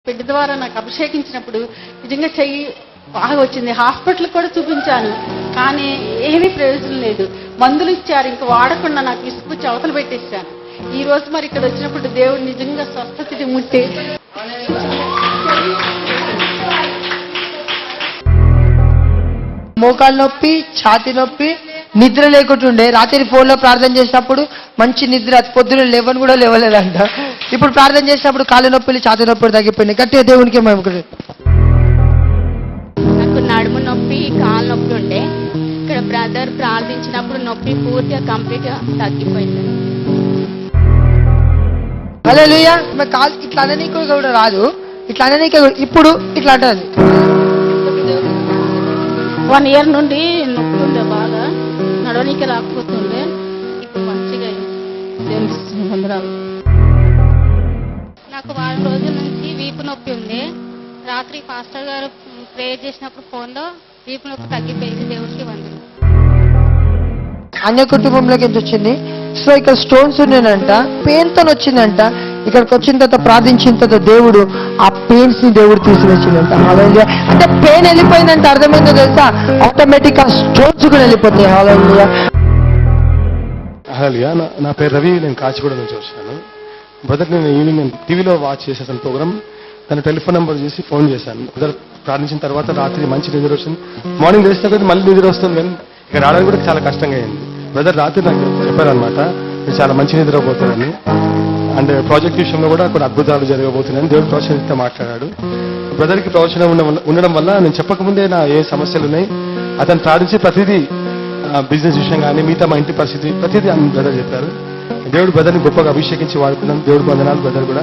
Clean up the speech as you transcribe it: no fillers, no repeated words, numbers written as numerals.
బిడ్డ ద్వారా నాకు అభిషేకించినప్పుడు నిజంగా చెయ్యి బాగా వచ్చింది. హాస్పిటల్ కూడా చూపించాను, కానీ ఏమీ ప్రయోజనం లేదు. మందులు ఇచ్చారు, ఇంకా వాడకుండా నాకు ఇసుకు చవతలు పెట్టేశాను. ఈ రోజు మరి ఇక్కడ వచ్చినప్పుడు దేవుడు నిజంగా స్వస్థతని ముట్టి మోకాలు నొప్పి, ఛాతి నొప్పి, నిద్ర లేకుంటుండే. రాత్రి ఫోన్లో ప్రార్థన చేసినప్పుడు మంచి నిద్ర, పొద్దున లేవని కూడా లేవలేదంట. ఇప్పుడు ప్రార్థన చేసినప్పుడు కాళ్ళ నొప్పులు, ఛాతి నొప్పులు తగ్గిపోయినాయి. గట్టిగా దేవునికి మేము నాకు నడుము నొప్పి, కాళ్ళ నొప్పి ఉండే. ఇక్కడ బ్రదర్ ప్రార్థించినప్పుడు నొప్పి పూర్తిగా కంప్లీట్గా తగ్గిపోయింది. హల్లెలూయా. కాలు ఇట్లా అననీకి కూడా రాదు, ఇట్లా అననీకి ఇప్పుడు ఇట్లా అంటది. 1 year నుండి నొప్పి ఉండే, బాగా నడవనీకి రాకపోతుండే. ఇప్పుడు మంచిగా వందరాలు. నాకు 4 రోజుల నుంచి వీపు నొప్పి ఉంది. రాత్రి పాస్టర్ గారు ప్రేయర్ చేసినప్పుడు ఫోన్లో వీపు నొప్పి తగ్గిపోయింది. దేవుడికి వందలు. అన్య కుటుంబంలోకి ఎంత వచ్చింది. సో ఇక్కడ స్టోన్స్ ఉన్నాయంట, పెయిన్ తో వచ్చిందంట. ఇక్కడికి వచ్చిన తర్వాత ప్రార్థించిన తర్వాత దేవుడు ఆ పెయిన్స్ ని దేవుడు తీసుకొచ్చిందంట. హల్లెలూయా. అంటే పెయిన్ వెళ్ళిపోయిందంటే అర్థమైందో తెలుసా, ఆటోమేటిక్ గా స్టోన్స్ కూడా వెళ్ళిపోతాయి. హల్లెలూయా. హల్లెలూయా. నా పేరు రవి, నేను కాచిగూడ నుంచి వచ్చాను. బ్రదర్, నేను ఈవినింగ్ టీవీలో వాచ్ చేసేసాను ప్రోగ్రామ్. తన టెలిఫోన్ నెంబర్ చేసి ఫోన్ చేశాను. బ్రదర్ ప్రార్థించిన తర్వాత రాత్రి మంచి నిద్ర వచ్చింది. మార్నింగ్ లేచిన తర్వాత మళ్ళీ నిద్ర వస్తుంది, కానీ ఇక్కడ రావడానికి కూడా చాలా కష్టంగా అయింది. బ్రదర్ రాత్రి నాకు చెప్పారనమాట, మీరు చాలా మంచి నిద్రపోతారని. అండ్ ప్రాజెక్ట్ విషయంలో కూడా కొన్ని అద్భుతాలు జరగబోతున్నాయని దేవుడు ప్రవచనంతో మాట్లాడాడు. బ్రదర్కి ప్రవచనం ఉండడం వల్ల నేను చెప్పకముందే నా ఏ సమస్యలు ఉన్నాయి, అతను ప్రార్థించి ప్రతిదీ బిజినెస్ విషయం కానీ మిగతా మా ఇంటి పరిస్థితి ప్రతిదీ బ్రదర్ చెప్పారు. దేవుడు బ్రదర్ని గొప్పగా అభిషేకించి వాడుకున్నాను. దేవుడు వందనాలు బ్రదర్ కూడా.